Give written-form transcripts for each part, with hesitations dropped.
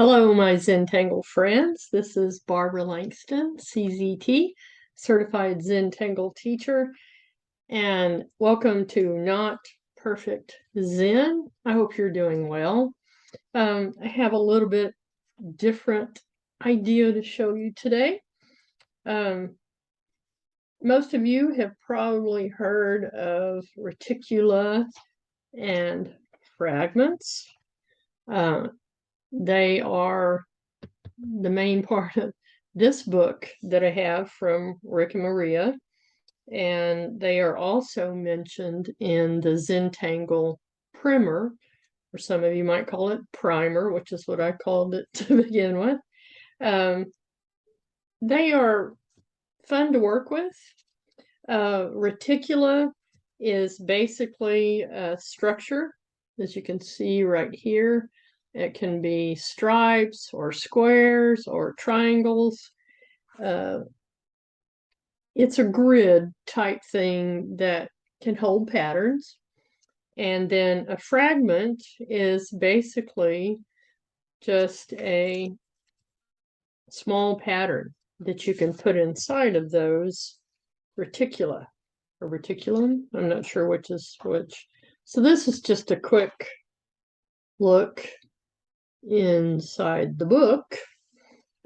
Hello, my Zentangle friends. This is Barbara Langston, CZT, Certified Zentangle Teacher, and welcome to Not Perfect Zen. I hope you're doing well. I have a little bit different idea to show you today. Most of you have probably heard of reticula and fragments. They are the main part of this book that I have from Rick and Maria, and they are also mentioned in the Zentangle primer, or some of you might call it primer, which is what I called it to begin with. They are fun to work with. Reticula is basically a structure, as you can see right here. It can be stripes or squares or triangles. It's a grid type thing that can hold patterns. And then a fragment is basically just a small pattern that you can put inside of those reticula or reticulum. I'm not sure which is which. So this is just a quick look inside the book.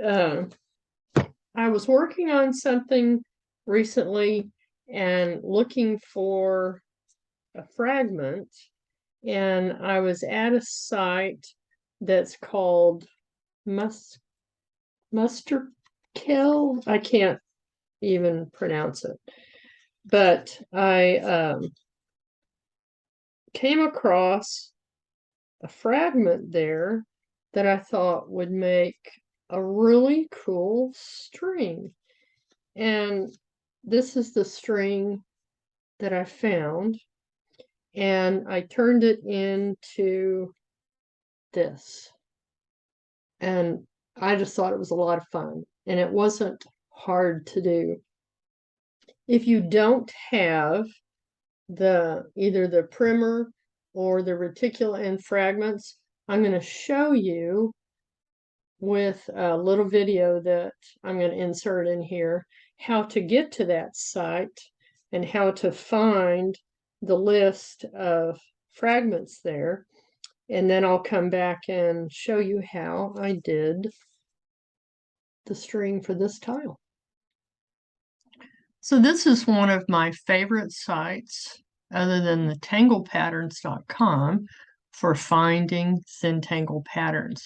I was working on something recently and looking for a fragment, and I was at a site that's called Musterkill. I can't even pronounce it, but I came across a fragment there that I thought would make a really cool string. And this is the string that I found, and I turned it into this. And I just thought it was a lot of fun, and it wasn't hard to do. If you don't have either the primer or the reticula and fragments, I'm going to show you with a little video that I'm going to insert in here how to get to that site and how to find the list of fragments there. And then I'll come back and show you how I did the string for this tile. So this is one of my favorite sites other than the tanglepatterns.com for finding Zentangle patterns.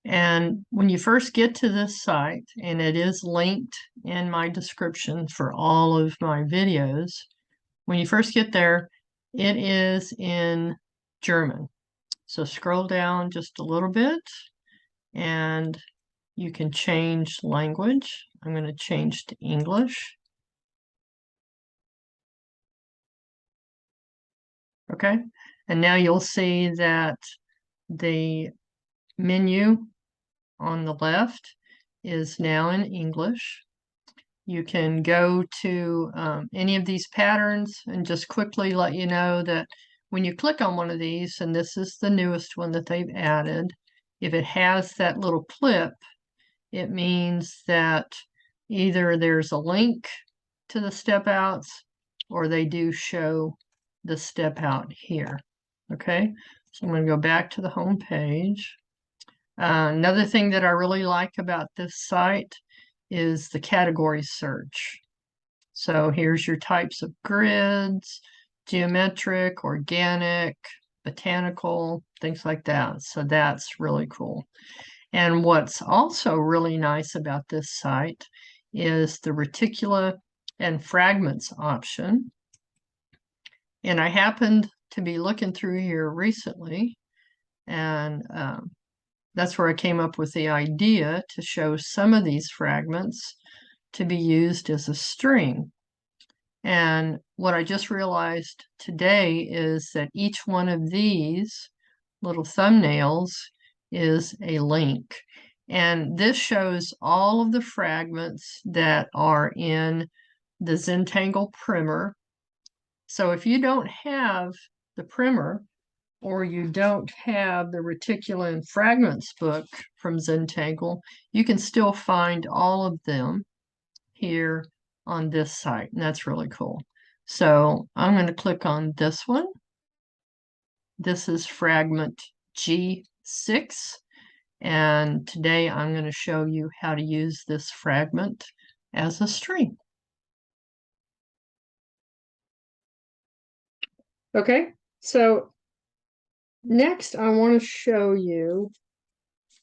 And when you first get to this site, and it is linked in my description for all of my videos, when you first get there, it is in German. So scroll down just a little bit, and you can change language. I'm going to change to English. Okay, and now you'll see that the menu on the left is now in English. You can go to any of these patterns, and just quickly let you know that when you click on one of these, and this is the newest one that they've added, if it has that little clip, it means that either there's a link to the step outs or they do show the step out here. Okay, so I'm going to go back to the home page. Another thing that I really like about this site is the category search. So here's your types of grids, geometric, organic, botanical, things like that. So that's really cool. And what's also really nice about this site is the reticula and fragments option. And I happened to be looking through here recently, and that's where I came up with the idea to show some of these fragments to be used as a string. And what I just realized today is that each one of these little thumbnails is a link. And this shows all of the fragments that are in the Zentangle primer. So if you don't have the primer, or you don't have the Reticula and Fragments book from Zentangle, you can still find all of them here on this site, and that's really cool. So I'm going to click on this one. This is Fragment G6, and today I'm going to show you how to use this fragment as a string. Okay, so next I want to show you,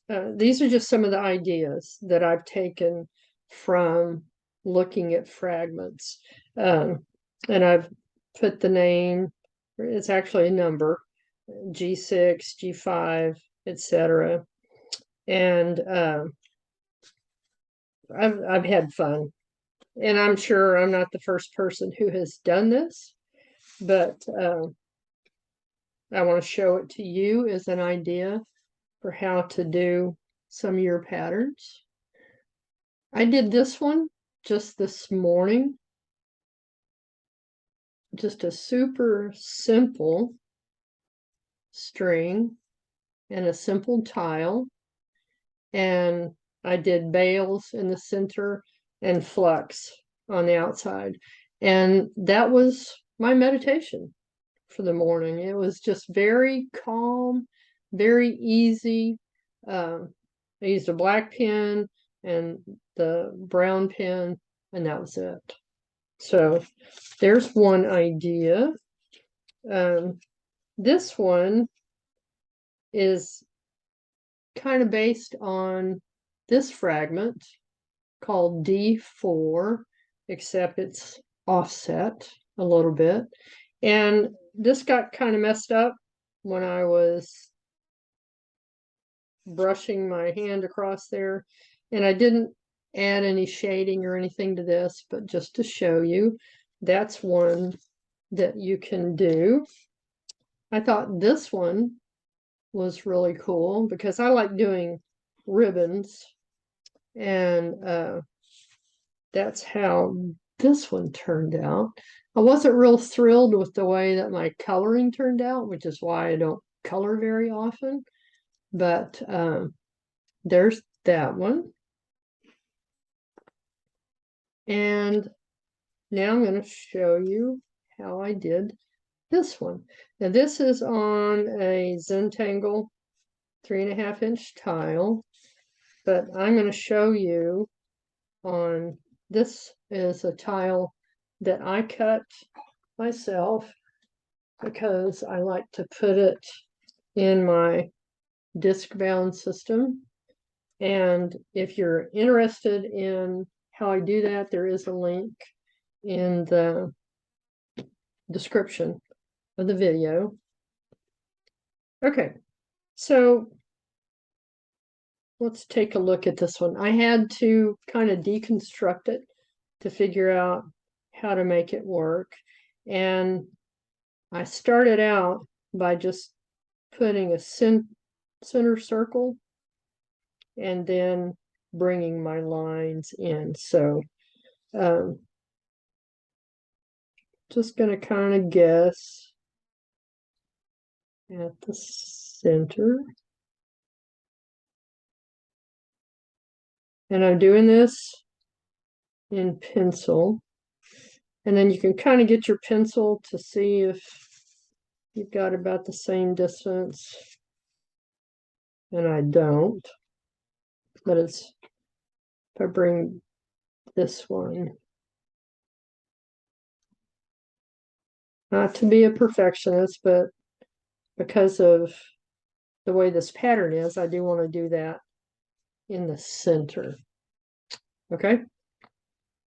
these are just some of the ideas that I've taken from looking at fragments. And I've put the name, it's actually a number, G6, G5, etc. And I've had fun. And I'm sure I'm not the first person who has done this, but I want to show it to you as an idea for how to do some of your patterns. I did this one just this morning. Just a super simple string and a simple tile. And I did bales in the center and flux on the outside. And that was my meditation for the morning. It was just very calm, very easy. I used a black pen and the brown pen, and that was it. So there's one idea. This one is kind of based on this fragment called D4, except it's offset a little bit. And this got kind of messed up when I was brushing my hand across there, and I didn't add any shading or anything to this, but just to show you, that's one that you can do. I thought this one was really cool because I like doing ribbons, and that's how this one turned out. I wasn't real thrilled with the way that my coloring turned out, which is why I don't color very often, but there's that one. And now I'm going to show you how I did this one. Now this is on a Zentangle 3.5 inch tile, but I'm going to show you on, this is a tile that I cut myself because I like to put it in my disc bound system. And if you're interested in how I do that, there is a link in the description of the video. Okay, so let's take a look at this one. I had to kind of deconstruct it to figure out how to make it work. And I started out by just putting a center circle and then bringing my lines in. So just going to kind of guess at the center. And I'm doing this in pencil. And then you can kind of get your pencil to see if you've got about the same distance. And I don't. But it's, if I bring this one, not to be a perfectionist, but because of the way this pattern is, I do want to do that in the center. Okay.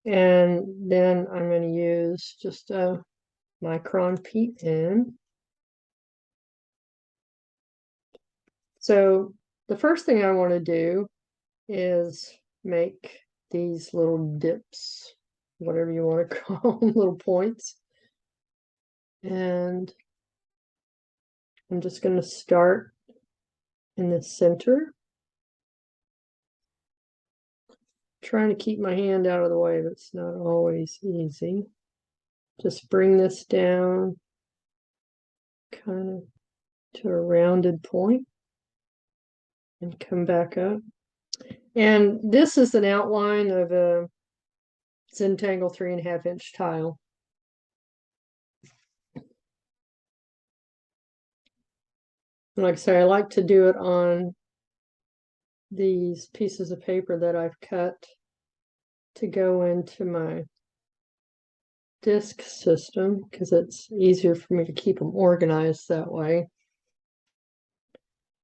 And then I'm going to use just a Micron PN. So the first thing I want to do is make these little dips, whatever you want to call them, little points. And I'm just going to start in the center. Trying to keep my hand out of the way, but it's not always easy. Just bring this down, kind of to a rounded point and come back up. And this is an outline of a Zentangle 3.5-inch tile. Like I say, I like to do it on these pieces of paper that I've cut to go into my disc system because it's easier for me to keep them organized that way.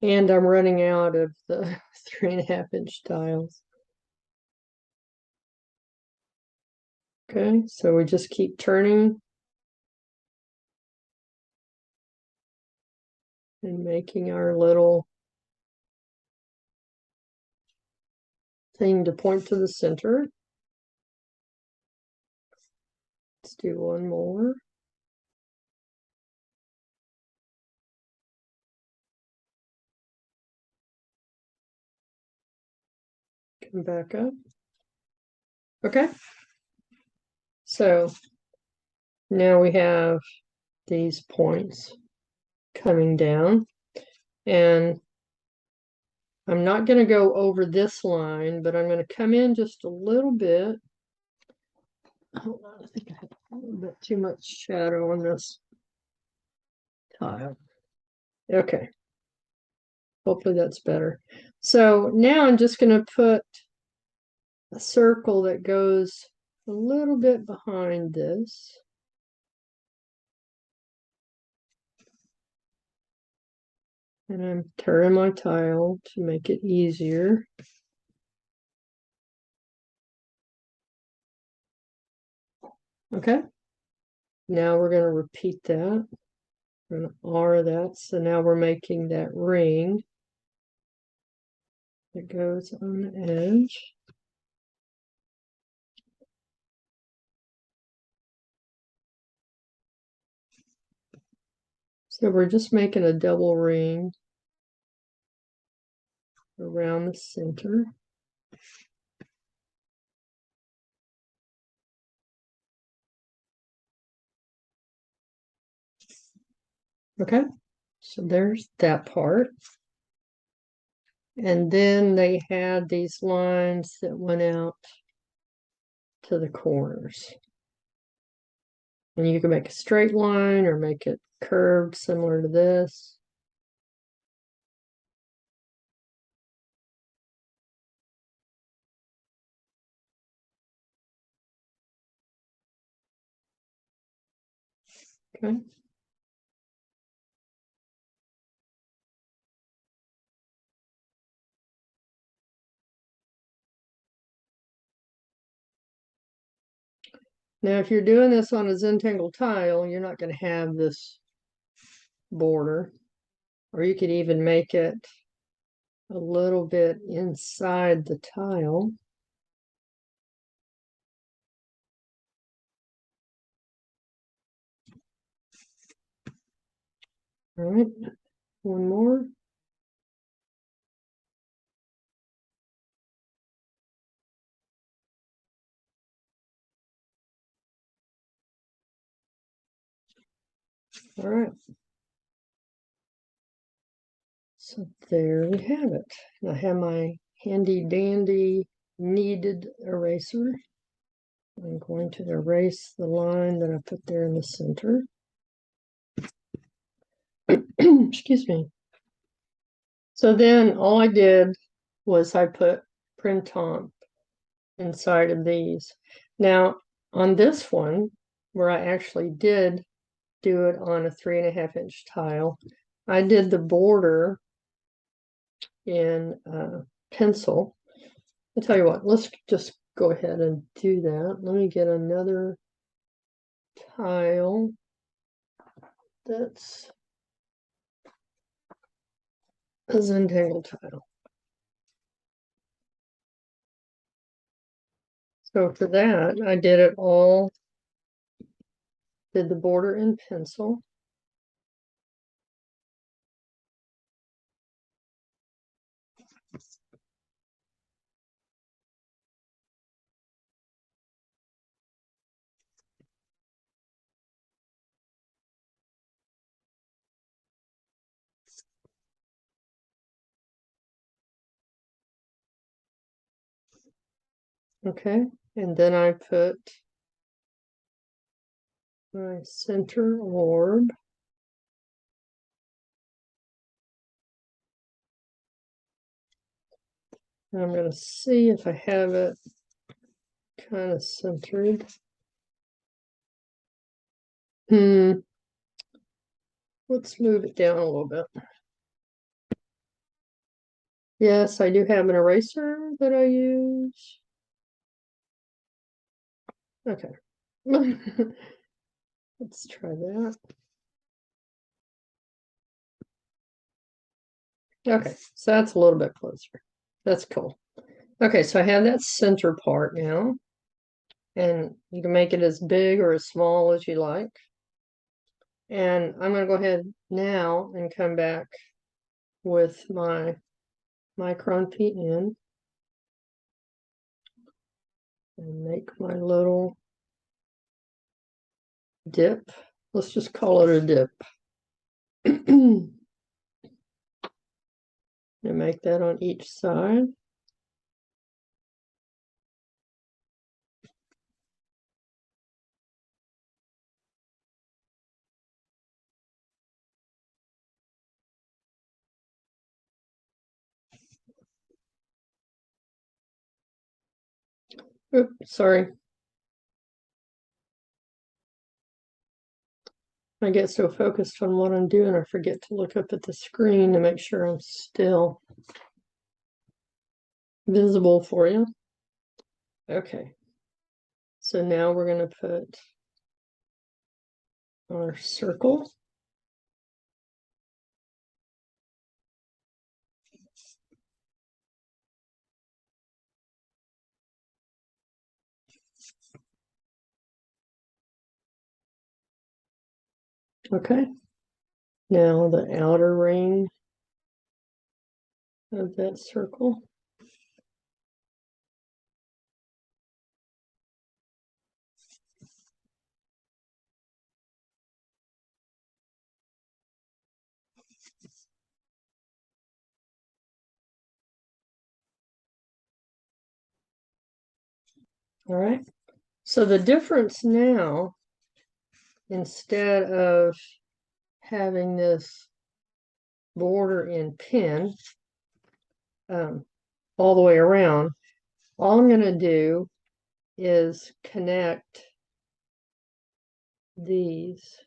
And I'm running out of the 3.5-inch tiles. Okay, so we just keep turning and making our little thing to point to the center. Let's do one more. Come back up. Okay. So now we have these points coming down, and I'm not going to go over this line, but I'm going to come in just a little bit. Hold on, I think I have a little bit too much shadow on this tile. Okay. Hopefully that's better. So now I'm just going to put a circle that goes a little bit behind this. And I'm turning my tile to make it easier. Okay. Now we're going to repeat that. We're going to R that. So now we're making that ring that goes on the edge. So we're just making a double ring around the center. Okay, so there's that part. And then they had these lines that went out to the corners. And you can make a straight line or make it curved similar to this. Okay. Now, if you're doing this on a Zentangle tile, you're not going to have this border, or you could even make it a little bit inside the tile. All right, one more. All right. So there we have it. I have my handy dandy kneaded eraser. I'm going to erase the line that I put there in the center. Excuse me. So then all I did was I put printemps inside of these. Now on this one, where I actually did do it on a 3.5-inch tile, I did the border in pencil. I'll tell you what, let's just go ahead and do that. Let me get another tile that's a Zentangle tile. So for that, I did it all, did the border in pencil. Okay, and then I put my center orb. And I'm going to see if I have it kind of centered. Let's move it down a little bit. Yes, I do have an eraser that I use. Okay. Let's try that. Okay, so that's a little bit closer. That's cool. Okay, so I have that center part now. And you can make it as big or as small as you like. And I'm going to go ahead now and come back with my Micron PN and make my little dip. Let's just call it a dip. And make that on each side. Oops, sorry. I get so focused on what I'm doing, I forget to look up at the screen to make sure I'm still visible for you. Okay. So now we're going to put our circle. Okay. Now the outer ring of that circle. All right. So the difference now, instead of having this border in pin all the way around, all I'm going to do is connect these.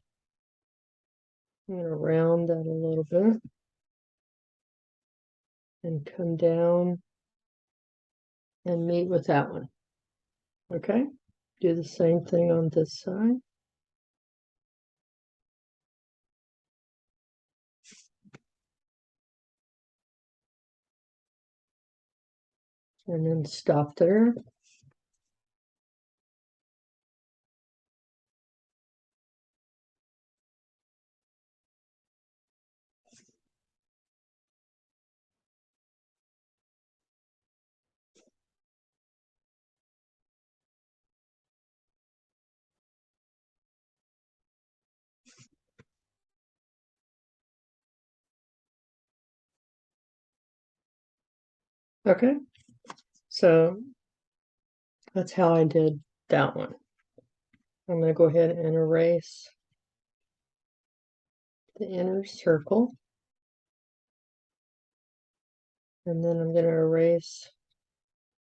I'm going to round that a little bit and come down and meet with that one. Okay, do the same thing on this side. And then stop there. Okay, so that's how I did that one. I'm going to go ahead and erase the inner circle. And then I'm going to erase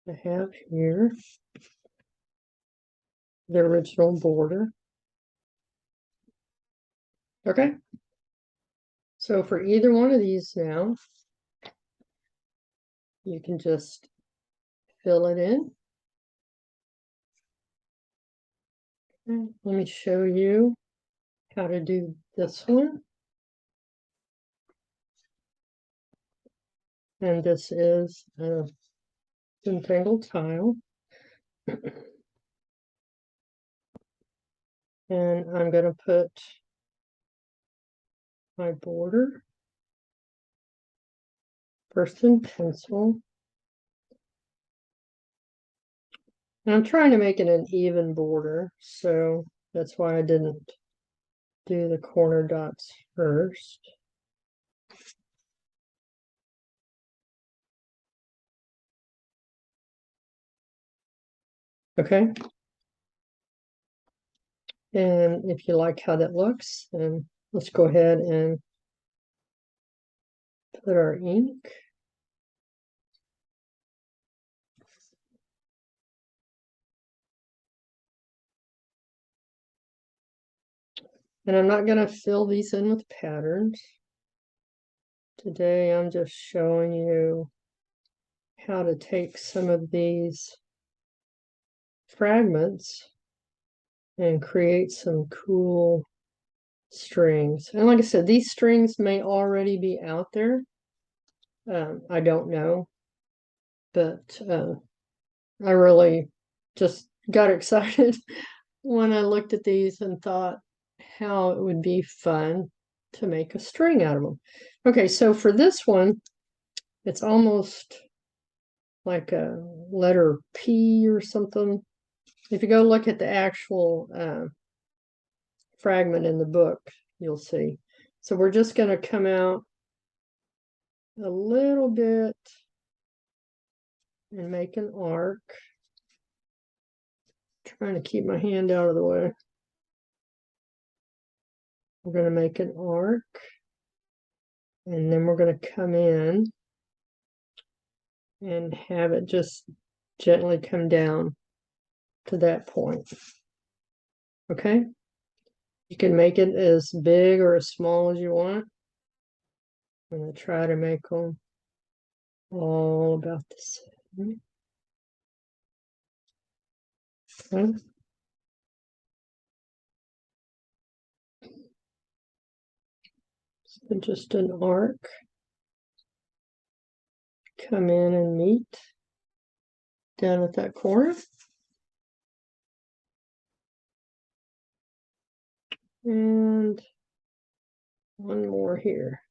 I have here the original border. Okay. So for either one of these now, you can just fill it in. Okay. Let me show you how to do this one. And this is a Zentangle tile. And I'm going to put my border first in pencil. And I'm trying to make it an even border, so that's why I didn't do the corner dots first. Okay. And if you like how that looks, then let's go ahead and put our ink. And I'm not going to fill these in with patterns. Today I'm just showing you how to take some of these fragments and create some cool strings. And like I said, these strings may already be out there. I don't know, but I really just got excited when I looked at these and thought how it would be fun to make a string out of them. Okay, so for this one, it's almost like a letter P or something. If you go look at the actual fragment in the book, you'll see. So we're just going to come out a little bit and make an arc. Trying to keep my hand out of the way. We're going to make an arc, and then we're going to come in and have it just gently come down to that point. Okay? You can make it as big or as small as you want. I'm going to try to make them all about the same. Okay. So just an arc. Come in and meet down at that corner. And one more here.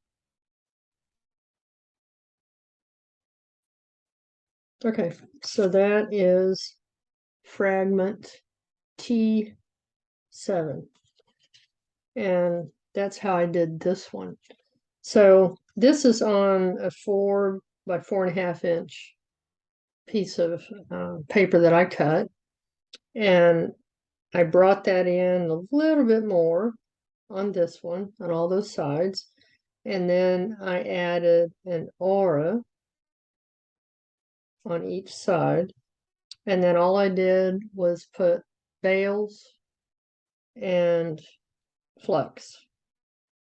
Okay, so that is fragment T7. And that's how I did this one. So this is on a 4 by 4.5 inch piece of paper that I cut. And I brought that in a little bit more on this one, on all those sides. And then I added an aura on each side. And then all I did was put veils and flux.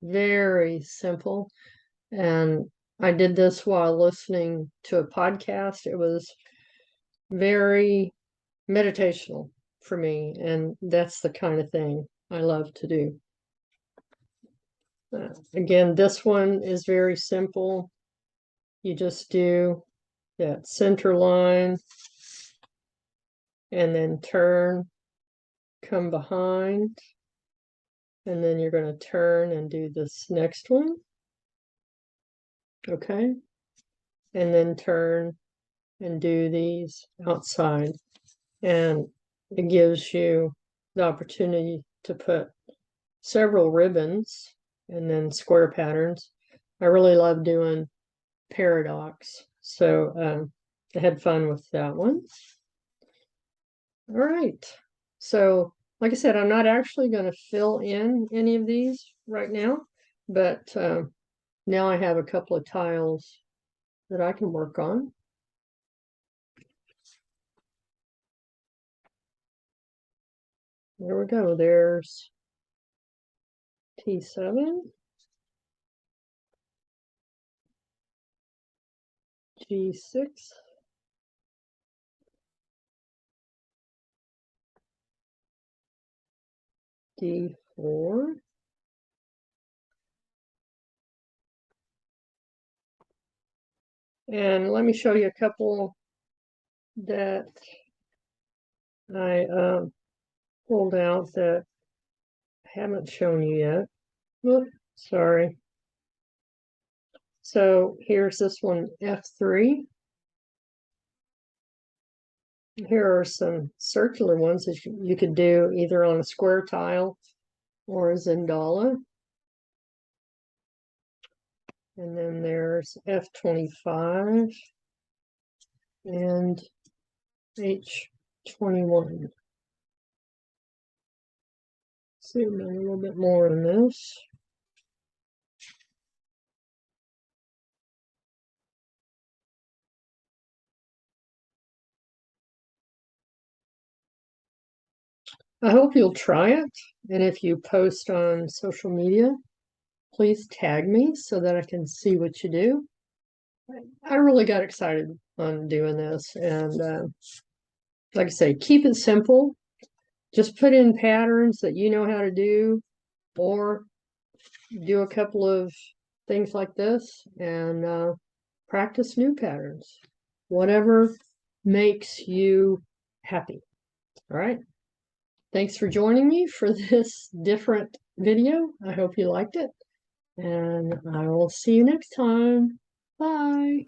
Very simple. And I did this while listening to a podcast. It was very meditational for me, and that's the kind of thing I love to do. Again, this one is very simple. You just do that center line and then turn, come behind, and then you're going to turn and do this next one. Okay, and then turn and do these outside, and it gives you the opportunity to put several ribbons and then square patterns. I really love doing paradox, so I had fun with that one. All right, so like I said, I'm not actually going to fill in any of these right now, but now I have a couple of tiles that I can work on. There we go. There's T7, G6, D4, and let me show you a couple that I pulled out that I haven't shown you yet. Oops, sorry. So here's this one, F3. Here are some circular ones that you could do either on a square tile or a Zentangle. And then there's F25 and H 21. Zoom in a little bit more on this. I hope you'll try it, and if you post on social media, please tag me so that I can see what you do. I really got excited on doing this, and like I say, keep it simple. Just put in patterns that you know how to do, or do a couple of things like this and practice new patterns. Whatever makes you happy. All right. Thanks for joining me for this different video. I hope you liked it, and I will see you next time. Bye.